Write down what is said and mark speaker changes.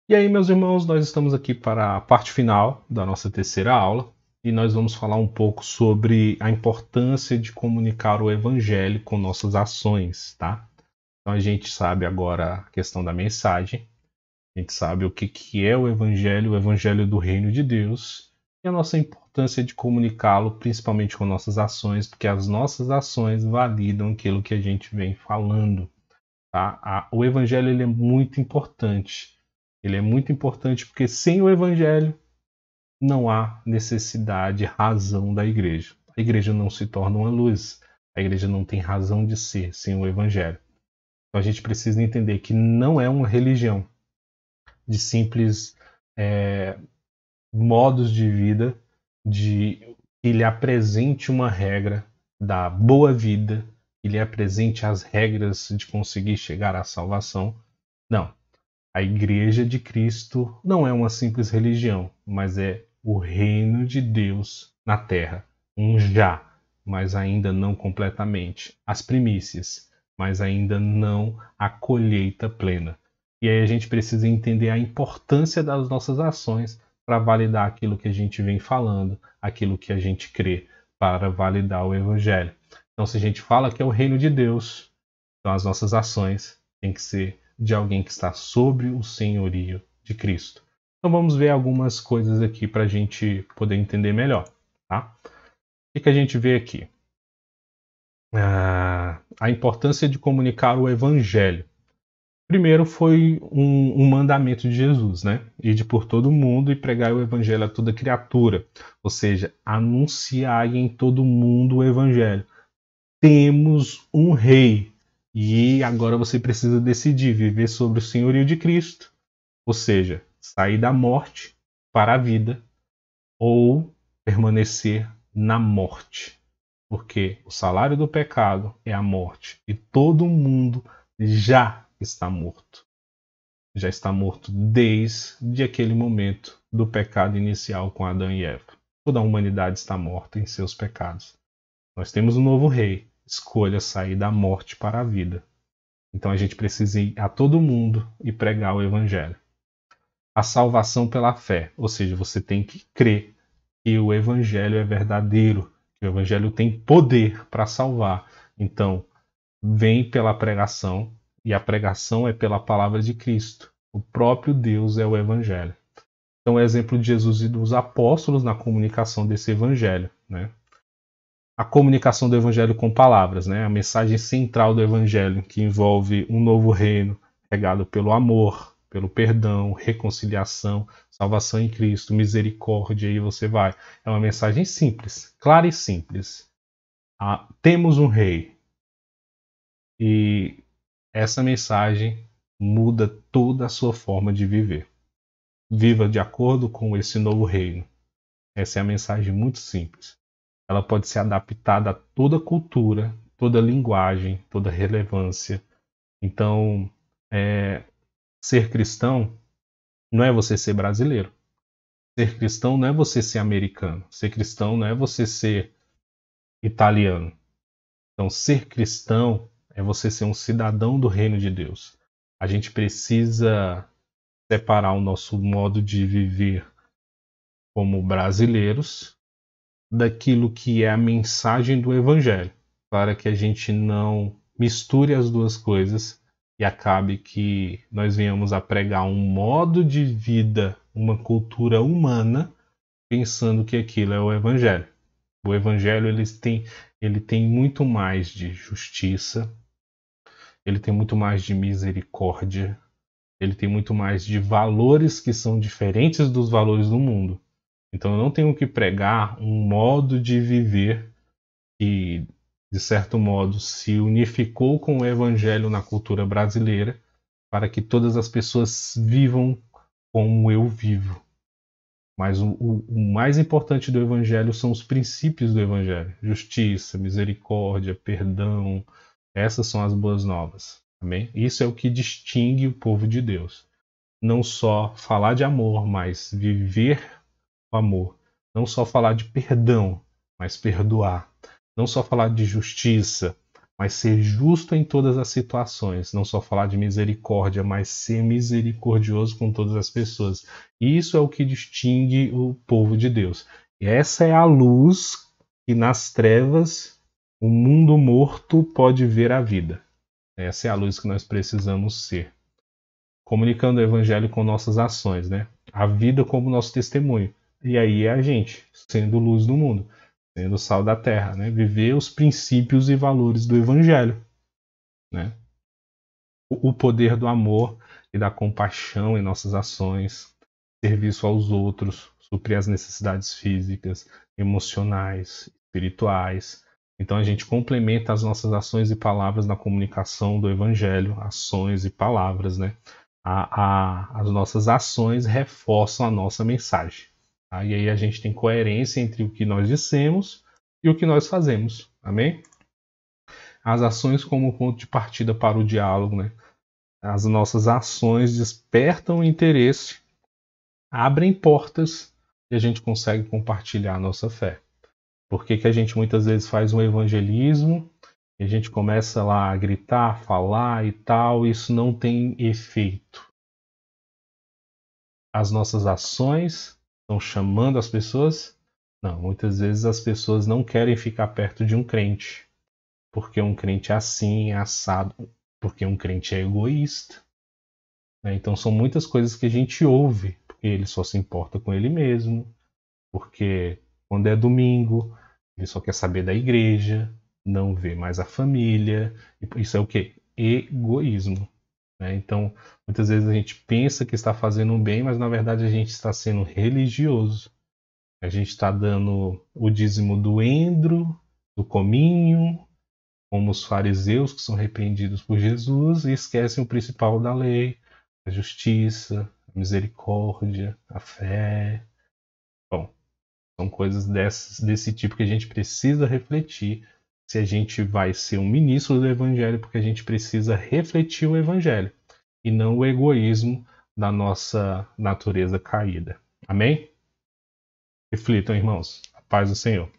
Speaker 1: E aí, meus irmãos, nós estamos aqui para a parte final da nossa terceira aula e nós vamos falar um pouco sobre a importância de comunicar o Evangelho com nossas ações, tá? Então a gente sabe agora a questão da mensagem, a gente sabe o que é o Evangelho do Reino de Deus e a nossa importância de comunicá-lo, principalmente com nossas ações, porque as nossas ações validam aquilo que a gente vem falando, tá? O Evangelho ele é muito importante. Ele é muito importante porque sem o Evangelho não há necessidade, razão da igreja. A igreja não se torna uma luz. A igreja não tem razão de ser sem o Evangelho. Então a gente precisa entender que não é uma religião de simples modos de vida, de que lhe apresente uma regra da boa vida, que lhe apresente as regras de conseguir chegar à salvação. Não. A Igreja de Cristo não é uma simples religião, mas é o reino de Deus na terra. Um já, mas ainda não completamente. As primícias, mas ainda não a colheita plena. E aí a gente precisa entender a importância das nossas ações para validar aquilo que a gente vem falando, aquilo que a gente crê, para validar o Evangelho. Então, se a gente fala que é o reino de Deus, então as nossas ações têm que ser de alguém que está sobre o senhorio de Cristo. Então vamos ver algumas coisas aqui para a gente poder entender melhor. Tá? O que a gente vê aqui? A importância de comunicar o Evangelho. Primeiro foi um mandamento de Jesus, né? Ide por todo mundo e pregai o Evangelho a toda criatura. Ou seja, anunciai em todo mundo o Evangelho. Temos um rei. E agora você precisa decidir viver sobre o senhorio de Cristo, ou seja, sair da morte para a vida ou permanecer na morte, porque o salário do pecado é a morte e todo mundo já está morto. Já está morto desde aquele momento do pecado inicial com Adão e Eva. Toda a humanidade está morta em seus pecados. Nós temos um novo rei. Escolha sair da morte para a vida. Então a gente precisa ir a todo mundo e pregar o Evangelho. A salvação pela fé, ou seja, você tem que crer que o Evangelho é verdadeiro, que o Evangelho tem poder para salvar. Então, vem pela pregação, e a pregação é pela palavra de Cristo. O próprio Deus é o Evangelho. Então, o exemplo de Jesus e dos apóstolos na comunicação desse Evangelho, né? A comunicação do Evangelho com palavras, né? A mensagem central do Evangelho, que envolve um novo reino regado pelo amor, pelo perdão, reconciliação, salvação em Cristo, misericórdia, e aí você vai. É uma mensagem simples, clara e simples. Temos um rei. E essa mensagem muda toda a sua forma de viver. Viva de acordo com esse novo reino. Essa é a mensagem muito simples. Ela pode ser adaptada a toda cultura, toda linguagem, toda relevância. Então, ser cristão não é você ser brasileiro. Ser cristão não é você ser americano. Ser cristão não é você ser italiano. Então, ser cristão é você ser um cidadão do reino de Deus. A gente precisa separar o nosso modo de viver como brasileiros daquilo que é a mensagem do Evangelho, para que a gente não misture as duas coisas e acabe que nós venhamos a pregar um modo de vida, uma cultura humana, pensando que aquilo é o Evangelho. O Evangelho ele tem muito mais de justiça, ele tem muito mais de misericórdia, ele tem muito mais de valores que são diferentes dos valores do mundo. Então eu não tenho que pregar um modo de viver que, de certo modo, se unificou com o Evangelho na cultura brasileira para que todas as pessoas vivam como eu vivo. Mas o mais importante do Evangelho são os princípios do Evangelho. Justiça, misericórdia, perdão. Essas são as boas novas. Amém? Isso é o que distingue o povo de Deus. Não só falar de amor, mas viver o amor. Não só falar de perdão, mas perdoar. Não só falar de justiça, mas ser justo em todas as situações. Não só falar de misericórdia, mas ser misericordioso com todas as pessoas. Isso é o que distingue o povo de Deus. E essa é a luz que nas trevas o mundo morto pode ver a vida. Essa é a luz que nós precisamos ser. Comunicando o evangelho com nossas ações, né? A vida como nosso testemunho. E aí é a gente, sendo luz do mundo, sendo sal da terra, né? Viver os princípios e valores do evangelho, né? O poder do amor e da compaixão em nossas ações, serviço aos outros, suprir as necessidades físicas, emocionais, espirituais. Então a gente complementa as nossas ações e palavras na comunicação do evangelho, ações e palavras, né? As nossas ações reforçam a nossa mensagem. Tá? E aí a gente tem coerência entre o que nós dissemos e o que nós fazemos. Amém? As ações como ponto de partida para o diálogo, né? As nossas ações despertam o interesse, abrem portas e a gente consegue compartilhar a nossa fé. Por que a gente muitas vezes faz um evangelismo e a gente começa lá a gritar, falar e tal, isso não tem efeito. As nossas ações estão chamando as pessoas? Não, muitas vezes as pessoas não querem ficar perto de um crente, porque um crente é assim, é assado, porque um crente é egoísta. Né? Então são muitas coisas que a gente ouve, porque ele só se importa com ele mesmo, porque quando é domingo, ele só quer saber da igreja, não vê mais a família. Isso é o quê? Egoísmo. Né? Então, muitas vezes a gente pensa que está fazendo um bem, mas na verdade a gente está sendo religioso. A gente está dando o dízimo do endro, do cominho, como os fariseus que são repreendidos por Jesus e esquecem o principal da lei, a justiça, a misericórdia, a fé. Bom, são coisas desse tipo que a gente precisa refletir se a gente vai ser um ministro do Evangelho, porque a gente precisa refletir o Evangelho e não o egoísmo da nossa natureza caída. Amém? Reflitam, irmãos. A paz do Senhor.